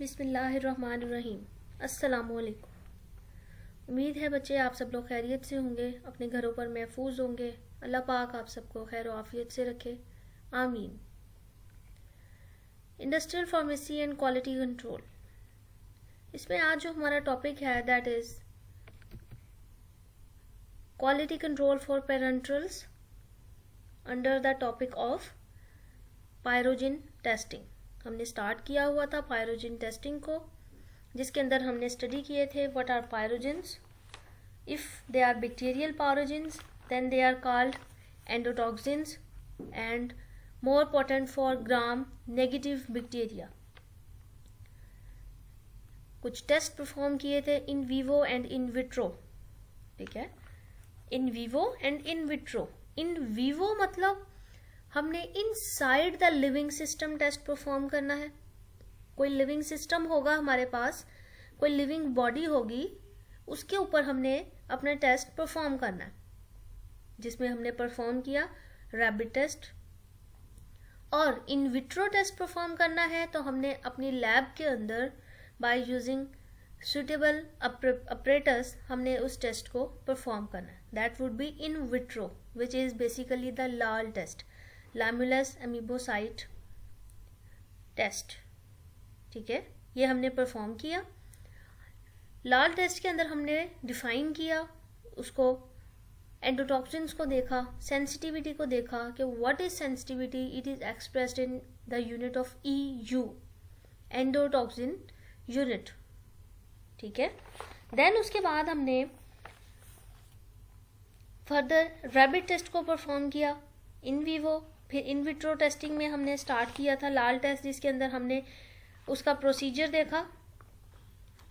बिस्मिल्लाहिर्रहमानिर्रहीम। अस्सलामुअलैकुम। उम्मीद है बच्चे आप सब लोग खैरियत से होंगे, अपने घरों पर महफूज होंगे। अल्लाह पाक आप सबको खैर आफियत से रखे, आमीन। Industrial pharmacy and quality control, इसमें आज जो हमारा टॉपिक है that is quality control for parenterals under the topic of pyrogen testing. हमने स्टार्ट किया हुआ था पायरोजिन टेस्टिंग को, जिसके अंदर हमने स्टडी किए थे what are pyrogens. If they are bacterial pyrogens then they are called endotoxins and more potent for gram negative bacteria. कुछ टेस्ट परफॉर्म किए थे in vivo and in vitro, ठीक है। In vivo and in vitro. In vivo मतलब हमने inside the living system test perform करना है। कोई लिविंग सिस्टम होगा हमारे पास, कोई लिविंग बॉडी होगी, उसके ऊपर हमने अपना टेस्ट परफॉर्म करना है, जिसमें हमने परफॉर्म किया रैबिट टेस्ट। और इन विट्रो टेस्ट परफॉर्म करना है तो हमने अपनी लैब के अंदर बाय यूजिंग सुटेबल अपरेटस हमने उस टेस्ट को परफॉर्म करना है। That would be in vitro which is basically the LAL test, limulus amoebocyte test, ठीक है। ये हमने परफॉर्म किया। लाल टेस्ट के अंदर हमने डिफाइन किया उसको, एंडोटॉक्सिन्स को देखा, सेंसिटिविटी को देखा कि what is sensitivity, it is expressed in the unit of EU, endotoxin unit, ठीक है। देन उसके बाद हमने फर्दर रैबिट टेस्ट को परफॉर्म किया इन वीवो। फिर इन विट्रो टेस्टिंग में हमने स्टार्ट किया था लाल टेस्ट, जिसके अंदर हमने उसका प्रोसीजर देखा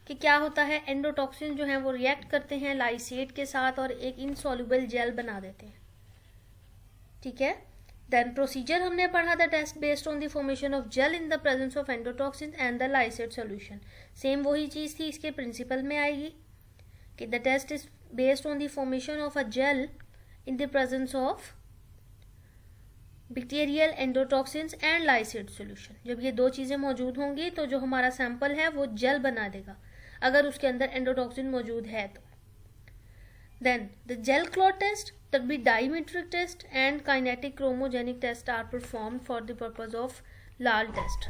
कि क्या होता है। एंडोटॉक्सिन जो है वो रिएक्ट करते हैं लाइसेट के साथ और एक इनसॉल्युबल जेल बना देते हैं, ठीक है। देन प्रोसीजर हमने पढ़ा था test based on the formation of gel in the presence of endotoxin and the lysate solution. Same वही चीज थी, इसके प्रिंसिपल में आएगी कि the test is based on the formation of a gel in the presence of bacterial endotoxins and lysate solution. जब ये दो चीजें मौजूद होंगी तो जो हमारा सैंपल है वो जेल बना देगा, अगर उसके अंदर एंडोटॉक्सिन मौजूद है तो। Then the gel clot test, turbidimetric test and kinetic chromogenic test are performed for the purpose of LAL test.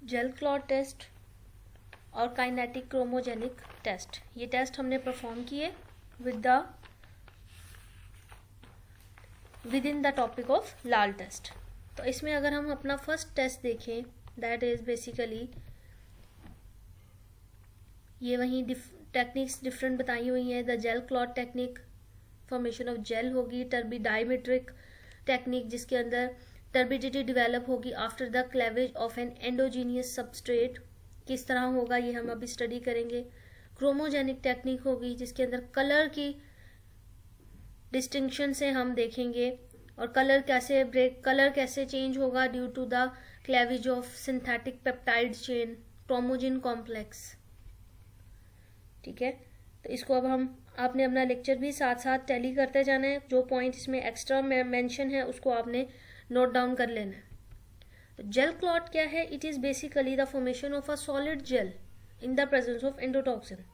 Gel clot test और काइनेटिक क्रोमोजेनिक टेस्ट, ये टेस्ट हमने परफॉर्म किए within the topic of LAL test. तो इसमें अगर हम अपना first test देखें दैट इज बेसिकली ये वही टेक्निक्स डिफरेंट बताई हुई हैं। The gel clot technique, formation of gel होगी। टर्बिडाइमेट्रिक टेक्निक, जिसके अंदर टर्बिडिटी डेवलप होगी after the cleavage of an endogenous substrate, किस तरह होगा ये हम अभी स्टडी करेंगे। क्रोमोजेनिक टेक्निक होगी, जिसके अंदर कलर की डिस्टिंक्शन से हम देखेंगे और कलर कैसे चेंज होगा due to the cleavage of synthetic peptide chain, chromogen complex, ठीक है। तो इसको अब आपने अपना लेक्चर भी साथ साथ टैली करते जाना है। जो पॉइंट इसमें एक्स्ट्रा मेंशन है उसको आपने नोट डाउन कर लेना है। तो जेल क्लॉट क्या है? It is basically the formation of a solid gel in the presence of endotoxin.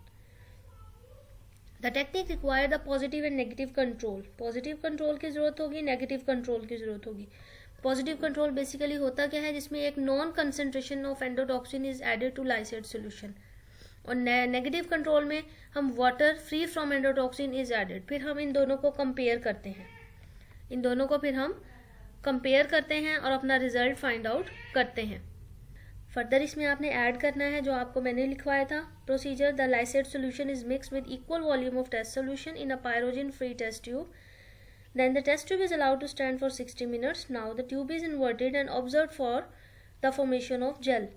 The technique require the positive and negative control. Positive control की जरूरत होगी, नेगेटिव कंट्रोल की जरूरत होगी। पॉजिटिव कंट्रोल बेसिकली होता क्या है, जिसमें एक known concentration of endotoxin is added to lysate solution, और नेगेटिव कंट्रोल में हम water free from endotoxin is added. फिर हम इन दोनों को कंपेयर करते हैं, और अपना रिजल्ट फाइंड आउट करते हैं। फर्दर इसमें आपने ऐड करना है जो आपको मैंने लिखवाया था procedure. The lysate solution is mixed with equal volume of test solution in a pyrogen free test tube. Then the test tube is allowed to stand for 60 minutes. Now the tube is inverted and observed for the formation of gel.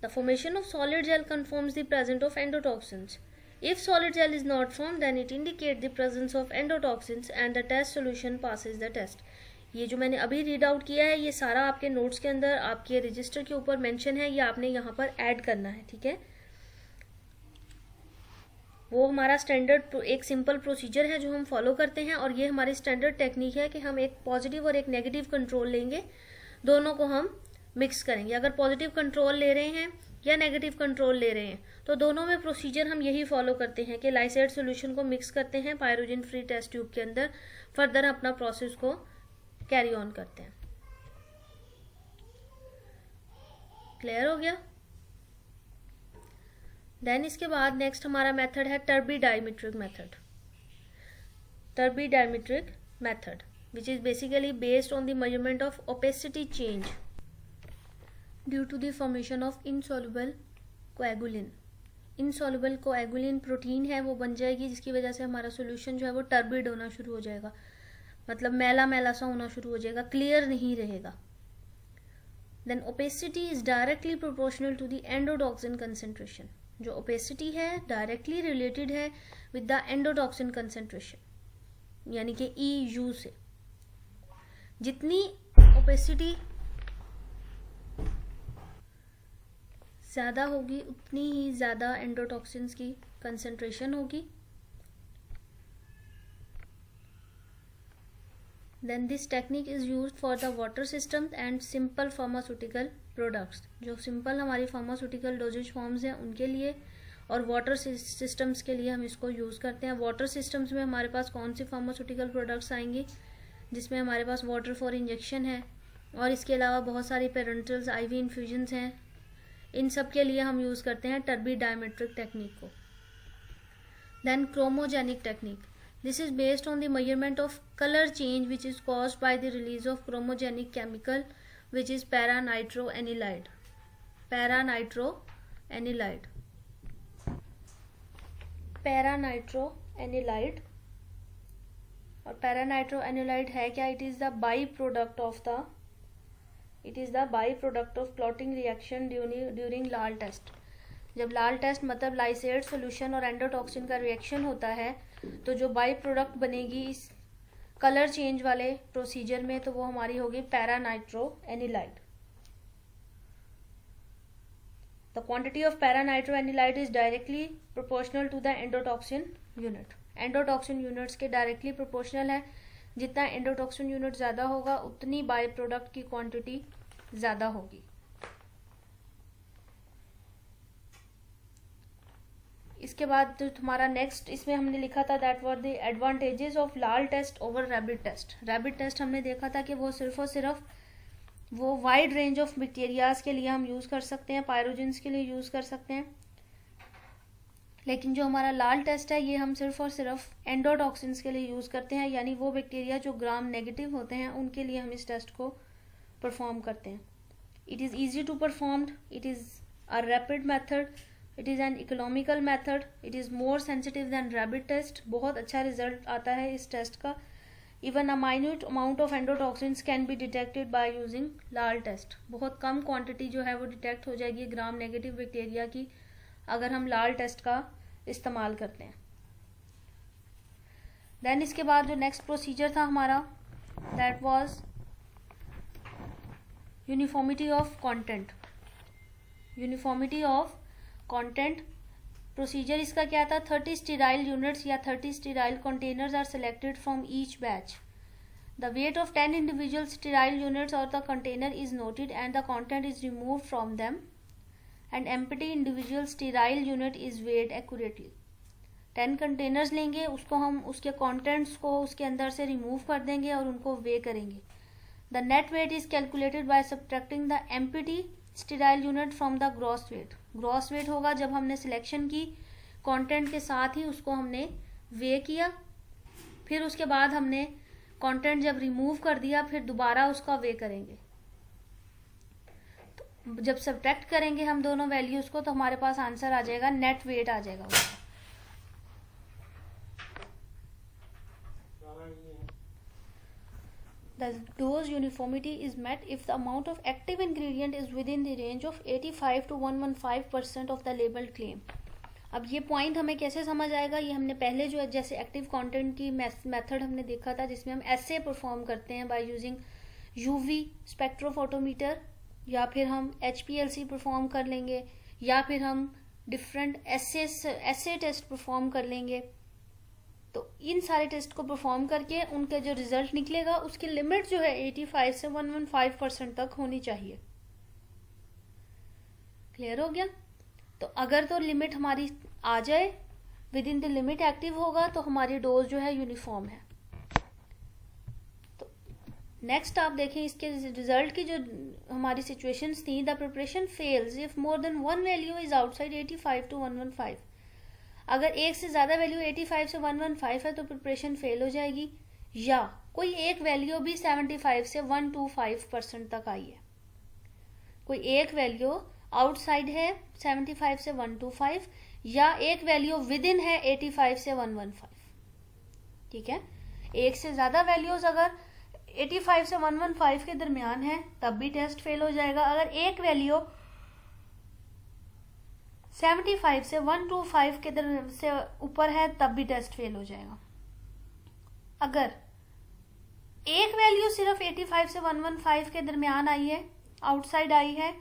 The formation of solid gel confirms the presence of endotoxins. If solid gel is not formed, then it indicates the presence of endotoxins and the test solution passes the test. ये जो मैंने अभी read out किया है ये सारा आपके notes के अंदर आपके रजिस्टर के ऊपर मेंशन है, ये आपने यहाँ पर ऐड करना है, ठीक है। वो हमारा स्टैंडर्ड एक सिंपल प्रोसीजर है जो हम फॉलो करते हैं, और ये हमारी स्टैंडर्ड टेक्निक है कि हम एक पॉजिटिव और एक नेगेटिव कंट्रोल लेंगे, दोनों को हम मिक्स करेंगे। अगर पॉजिटिव कंट्रोल ले रहे हैं या नेगेटिव कंट्रोल ले रहे हैं तो दोनों में प्रोसीजर हम यही फॉलो करते हैं कि लाइसेट सोल्यूशन को मिक्स करते हैं पायरोजन फ्री टेस्ट ट्यूब के अंदर, फर्दर अपना प्रोसेस को कैरी ऑन करते हैं। क्लियर हो गया? देन इसके बाद नेक्स्ट हमारा मेथड है turbidimetric method. Turbidimetric method which is basically based on the measurement of opacity change due to the formation of insoluble coagulin। insoluble coagulin protein है वो बन जाएगी जिसकी वजह से हमारा सोल्यूशन जो है वो टर्बिड होना शुरू हो जाएगा, मतलब मैला मैला सा होना शुरू हो जाएगा, क्लियर नहीं रहेगा। Then opacity is directly proportional to the endotoxin concentration. जो ओपेसिटी है डायरेक्टली रिलेटेड है विद द एंडोटॉक्सिन कंसेंट्रेशन, यानी कि EU से। जितनी ओपेसिटी ज्यादा होगी उतनी ही ज्यादा एंडोटॉक्सिन्स की कंसेंट्रेशन होगी। Then this technique is used for the water system and simple pharmaceutical products. जो सिंपल हमारी फार्मास्यूटिकल डोजेज फॉर्म्स हैं उनके लिए और वाटर सिस्टम्स के लिए हम इसको यूज करते हैं। वाटर सिस्टम्स में हमारे पास कौन सी फार्मास्यूटिकल प्रोडक्ट्स आएंगी, जिसमें हमारे पास वाटर फॉर इंजेक्शन है और इसके अलावा बहुत सारी पेरेंटल्स IV इन्फ्यूजन्स हैं। इन सब के लिए हम यूज करते हैं टर्बीडायमीट्रिक टेक्निक को। Then chromogenic technique, this is based on the measurement of colour change which is caused by the release of chromogenic chemical which is paranitroanilide. Paranitroanilide और paranitroanilide है क्या? It is the byproduct of clotting reaction during LAL test. जब LAL test मतलब lysate solution और endotoxin का reaction होता है तो जो बाई प्रोडक्ट बनेगी इस कलर चेंज वाले प्रोसीजर में तो वो हमारी होगी पैरानाइट्रोएनिलाइड। The quantity of पैरानाइट्रोएनिलाइड is directly proportional to the endotoxin unit। Endotoxin units के डायरेक्टली प्रोपोर्शनल है। जितना एंडोटॉक्सिन यूनिट ज्यादा होगा उतनी बाय प्रोडक्ट की क्वांटिटी ज्यादा होगी। इसके बाद जो हमारा नेक्स्ट इसमें हमने लिखा था that were the advantages of LAL test over rabbit test. Rabbit test हमने देखा था कि वो सिर्फ और सिर्फ वो वाइड रेंज ऑफ बैक्टीरियाज के लिए हम यूज कर सकते हैं, पायरोजेंस के लिए यूज कर सकते हैं। लेकिन जो हमारा लाल टेस्ट है ये हम सिर्फ और सिर्फ एंडोटॉक्सिन्स के लिए यूज करते हैं, यानी वो बैक्टीरिया जो ग्राम नेगेटिव होते हैं उनके लिए हम इस टेस्ट को परफॉर्म करते हैं। It is easy to perform, it is a rapid method, it is an economical method, it is more sensitive than rabbit test. बहुत अच्छा रिजल्ट आता है इस टेस्ट का। Even a minute amount of endotoxins can be detected by using LAL test. बहुत कम quantity जो है वो डिटेक्ट हो जाएगी ग्राम नेगेटिव बैक्टीरिया की अगर हम लाल टेस्ट का इस्तेमाल करते हैं। देन इसके बाद जो नेक्स्ट प्रोसीजर था हमारा that was uniformity of content. Uniformity of content procedure इसका क्या था? 30 स्टीराइल यूनिट्स या 30 sterile containers are selected from each batch. The weight of 10 individual sterile units or the container is noted and the content is removed from them and empty individual sterile unit is weighed accurately। 10 containers लेंगे, उसको हम उसके contents को उसके अंदर से remove कर देंगे और उनको वे करेंगे। The net weight is calculated by subtracting the empty sterile unit from the gross weight. Gross weight होगा जब हमने सिलेक्शन की, कंटेंट के साथ ही उसको हमने वे किया, फिर उसके बाद हमने कंटेंट जब रिमूव कर दिया फिर दोबारा उसका वे करेंगे। तो जब सब्ट्रैक्ट करेंगे हम दोनों वैल्यूज को तो हमारे पास आंसर आ जाएगा, नेट वेट आ जाएगा उसका। The dose uniformity is met if the amount of active ingredient is within the range of 85 to 115% of the labeled claim। अब ये पॉइंट हमें कैसे समझ आएगा? ये हमने पहले जो जैसे एक्टिव कंटेंट की मेथड हमने देखा था जिसमें हम एसे परफॉर्म करते हैं बाय यूजिंग यूवी स्पेक्ट्रोफोटोमीटर, या फिर हम HPLC परफॉर्म कर लेंगे, या फिर हम डिफरेंट एसे टेस्ट परफॉर्म कर लेंगे। तो इन सारे टेस्ट को परफॉर्म करके उनका जो रिजल्ट निकलेगा उसकी लिमिट जो है 85 से 115% तक होनी चाहिए। क्लियर हो गया? तो अगर तो लिमिट हमारी आ जाए, with in the limit active होगा, तो हमारी डोज जो है यूनिफॉर्म है। तो नेक्स्ट आप देखें इसके रिजल्ट की जो हमारी सिचुएशंस थी, the preparation fails if more than one value is outside 85 to 115। अगर एक से ज्यादा वैल्यू 85 से 115 है तो प्रिपरेशन फेल हो जाएगी, या कोई एक वैल्यू भी 75 से 125% तक आई है, कोई एक वैल्यू आउटसाइड है 75 से 125, या एक वैल्यू विद इन है 85 से 115। ठीक है, एक से ज्यादा वैल्यूज अगर 85 से 115 के दरमियान है तब भी टेस्ट फेल हो जाएगा। अगर एक वैल्यू 75 से 125 के से ऊपर है तब भी टेस्ट फेल हो जाएगा। अगर एक वैल्यू सिर्फ 85 से 115 के दरमियान आई है, आउटसाइड आई है,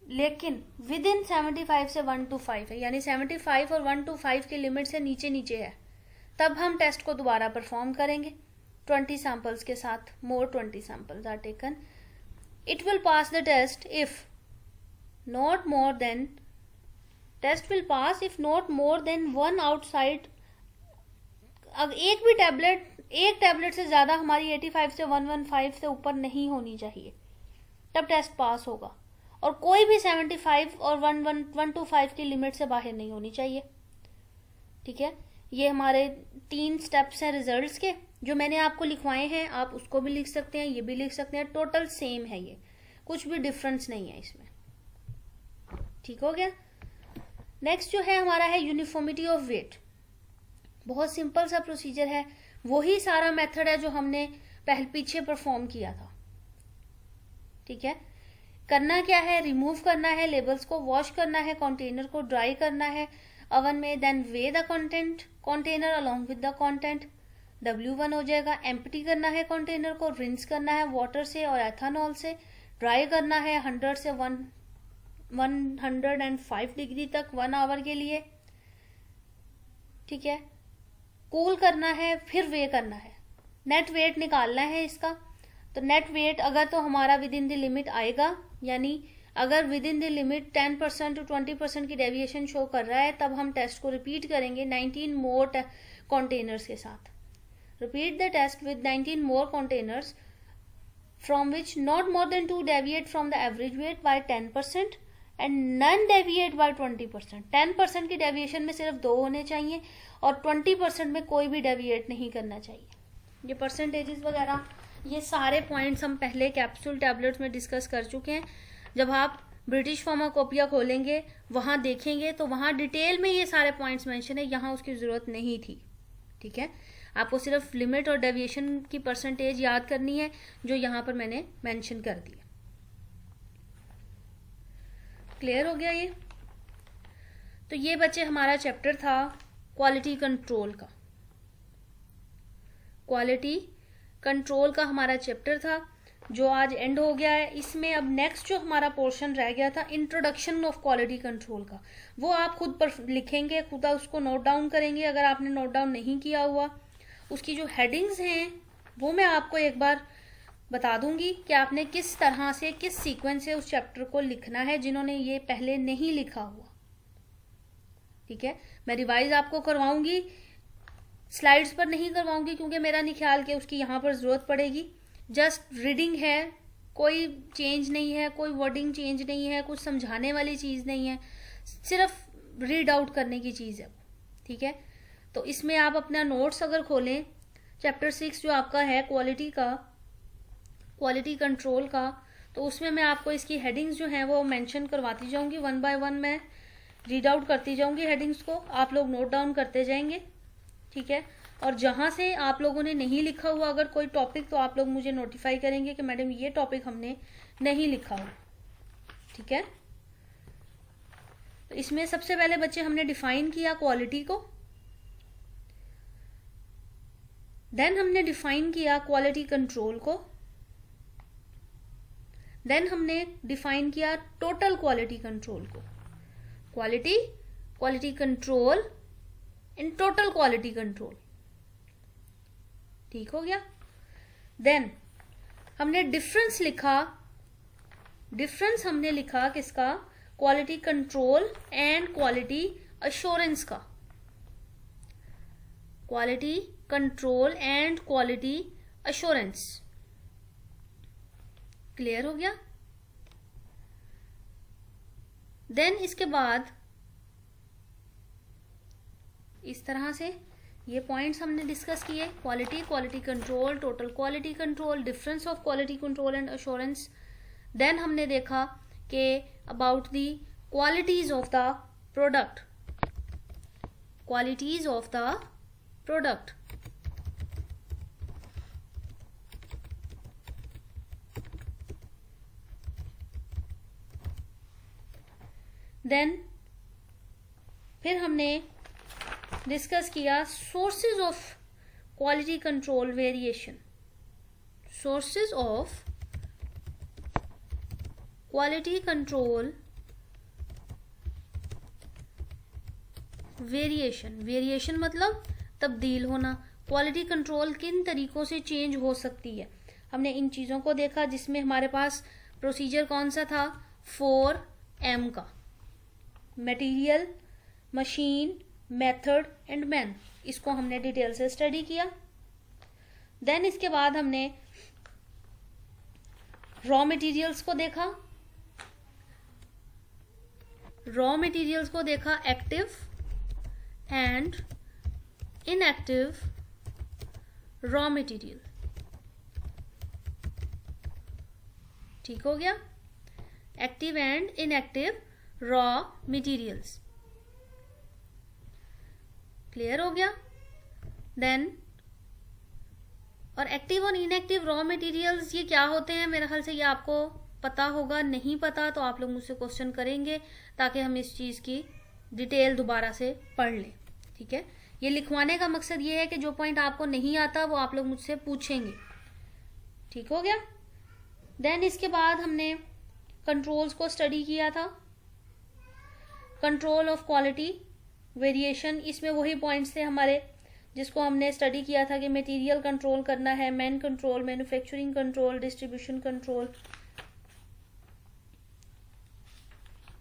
लेकिन विद इन 75 से 125 है, यानी 75 और 125 की लिमिट से नीचे नीचे है, तब हम टेस्ट को दोबारा परफॉर्म करेंगे 20 सैंपल्स के साथ। More 20 samples are taken. It will pass the test if not more than, test will pass if not more than one outside. अब एक टैबलेट से ज्यादा हमारी 85 से 115 से ऊपर नहीं होनी चाहिए, तब टेस्ट पास होगा। और कोई भी 75 और 125 की लिमिट से बाहर नहीं होनी चाहिए। ठीक है, ये हमारे 3 स्टेप्स हैं रिजल्ट्स के, जो मैंने आपको लिखवाए हैं। आप उसको भी लिख सकते हैं, ये भी लिख सकते हैं, टोटल सेम है, ये कुछ भी डिफरेंस नहीं है इसमें। ठीक हो गया? नेक्स्ट जो है हमारा है यूनिफॉर्मिटी ऑफ वेट। बहुत सिंपल सा प्रोसीजर है, वही सारा मेथड है जो हमने पीछे परफॉर्म किया था। ठीक है, करना क्या है, रिमूव करना है लेबल्स को, वॉश करना है, कंटेनर को ड्राई करना है ओवन में, then weigh the container along with the content, W1 हो जाएगा। एम्प्टी करना है कंटेनर को, रिंस करना है वाटर से और एथेनॉल से, ड्राई करना है 100 से 105 डिग्री तक 1 आवर के लिए। ठीक है, कूल करना है, फिर वे करना है, नेट वेट निकालना है इसका। तो नेट वेट अगर तो हमारा विद इन द लिमिट आएगा, यानी अगर with in the limit 10% to 20% की डेविएशन शो कर रहा है, तब हम टेस्ट को रिपीट करेंगे 19 मोर कंटेनर्स के साथ। Repeat the test with 19 more containers from which not more than 2 deviate from the average weight by 10% and none deviate by 20%। 10% की डेविएशन में सिर्फ 2 होने चाहिए और 20% में कोई भी डेविएट नहीं करना चाहिए। ये परसेंटेजेस वगैरह, ये सारे पॉइंट्स हम पहले कैप्सूल टैबलेट्स में डिस्कस कर चुके हैं। जब आप ब्रिटिश फार्माकोपिया खोलेंगे, वहां देखेंगे तो वहां डिटेल में ये सारे पॉइंट्स मेंशन है, यहाँ उसकी जरूरत नहीं थी। ठीक है, आपको सिर्फ लिमिट और डेविएशन की परसेंटेज याद करनी है, जो यहाँ पर मैंने मेंशन कर दी। क्लियर हो गया ये? तो ये बच्चे हमारा चैप्टर था क्वालिटी कंट्रोल का। क्वालिटी कंट्रोल का हमारा चैप्टर था, जो आज एंड हो गया है। इसमें अब नेक्स्ट जो हमारा पोर्शन रह गया था इंट्रोडक्शन ऑफ क्वालिटी कंट्रोल का, वो आप खुद पर लिखेंगे, खुद उसको नोट डाउन करेंगे। अगर आपने नोट डाउन नहीं किया हुआ, उसकी जो हेडिंग्स हैं वो मैं आपको एक बार बता दूंगी कि आपने किस तरह से, किस सीक्वेंस से उस चैप्टर को लिखना है, जिन्होंने ये पहले नहीं लिखा हुआ। ठीक है, मैं रिवाइज आपको करवाऊंगी, स्लाइड्स पर नहीं करवाऊंगी, क्योंकि मेरा नहीं ख्याल कि उसकी यहाँ पर जरूरत पड़ेगी। जस्ट रीडिंग है, कोई चेंज नहीं है, कोई वर्डिंग चेंज नहीं है, कुछ समझाने वाली चीज नहीं है, सिर्फ रीड आउट करने की चीज है। ठीक है, तो इसमें आप अपना नोट्स अगर खोलें, चैप्टर 6 जो आपका है क्वालिटी का, क्वालिटी कंट्रोल का, तो उसमें मैं आपको इसकी हेडिंग्स जो हैं वो मेंशन करवाती जाऊंगी, 1 by 1 मैं रीड आउट करती जाऊंगी हेडिंग्स को, आप लोग नोट डाउन करते जाएंगे। ठीक है, और जहां से आप लोगों ने नहीं लिखा हुआ अगर कोई टॉपिक, तो आप लोग मुझे नोटिफाई करेंगे कि मैडम ये टॉपिक हमने नहीं लिखा हुआ। ठीक है, तो इसमें सबसे पहले बच्चे हमने डिफाइन किया क्वालिटी को, देन हमने डिफाइन किया क्वालिटी कंट्रोल को, देन हमने डिफाइन किया टोटल क्वालिटी कंट्रोल को। Quality control in total quality control. ठीक हो गया? देन हमने डिफरेंस लिखा, डिफरेंस हमने लिखा किसका? Quality control and quality assurance का, quality control and quality assurance. Clear हो गया? देन इसके बाद इस तरह से ये पॉइंट्स हमने डिस्कस किए, quality, quality control, total quality control, difference of quality control and assurance. Then हमने देखा कि about the qualities of the product, qualities of the product. Then फिर हमने डिस्कस किया sources of quality control variation, sources of quality control variation. Variation मतलब तब्दील होना। Quality control किन तरीकों से चेंज हो सकती है, हमने इन चीजों को देखा, जिसमें हमारे पास प्रोसीजर कौन सा था, 4M का, material, machine, method and man. इसको हमने डिटेल से स्टडी किया। देन इसके बाद हमने रॉ मटेरियल्स को देखा, रॉ मटेरियल्स को देखा, active and inactive raw material. ठीक हो गया? Active and inactive raw materials. Clear हो गया? देन और एक्टिव और इनएक्टिव रॉ मटेरियल्स ये क्या होते हैं, मेरे ख्याल से ये आपको पता होगा। नहीं पता तो आप लोग मुझसे क्वेश्चन करेंगे ताकि हम इस चीज की डिटेल दोबारा से पढ़ लें। ठीक है? ये लिखवाने का मकसद ये है कि जो पॉइंट आपको नहीं आता वो आप लोग मुझसे पूछेंगे। ठीक हो गया? देन इसके बाद हमने कंट्रोल्स को स्टडी किया था, कंट्रोल ऑफ क्वालिटी वेरिएशन। इसमें वही पॉइंट्स थे हमारे जिसको हमने स्टडी किया था कि मटेरियल कंट्रोल करना है, man control, manufacturing control, distribution control.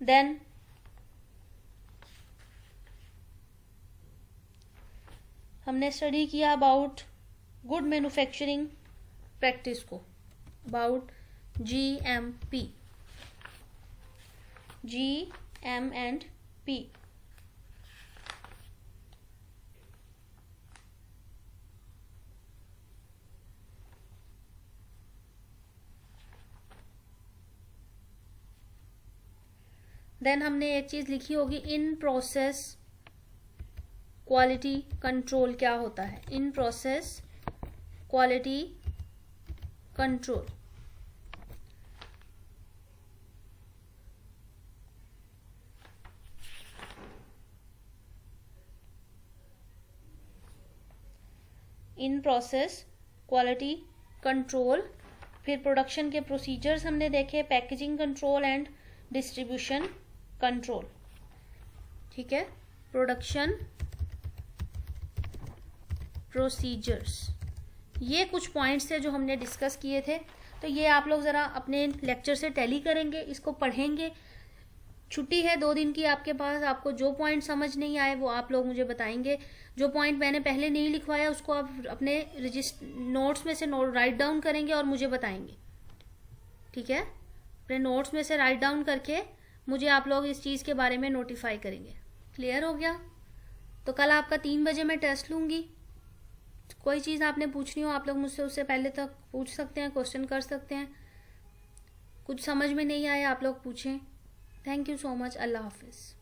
Then हमने स्टडी किया अबाउट गुड मैन्युफैक्चरिंग प्रैक्टिस को, अबाउट GMP, GM&P। देन हमने एक चीज लिखी होगी, इन प्रोसेस क्वालिटी कंट्रोल क्या होता है, in process quality control. In process quality control. फिर प्रोडक्शन के प्रोसीजर्स हमने देखे, packaging control and distribution control. ठीक है? प्रोडक्शन प्रोसीजर्स, ये कुछ पॉइंट्स थे जो हमने डिस्कस किए थे। तो ये आप लोग जरा अपने लेक्चर से टैली करेंगे, इसको पढ़ेंगे। छुट्टी है 2 दिन की आपके पास, आपको जो पॉइंट समझ नहीं आए वो आप लोग मुझे बताएंगे। जो पॉइंट मैंने पहले नहीं लिखवाया उसको आप अपने नोट्स में से राइट डाउन करेंगे और मुझे बताएंगे। ठीक है? अपने नोट्स में से राइट डाउन करके मुझे आप लोग इस चीज़ के बारे में नोटिफाई करेंगे। क्लियर हो गया? तो कल आपका 3 बजे मैं टेस्ट लूँगी। कोई चीज़ आपने पूछनी हो आप लोग मुझसे उससे पहले तक पूछ सकते हैं, क्वेश्चन कर सकते हैं। कुछ समझ में नहीं आया आप लोग पूछें। Thank you so much. Allah हाफिज़।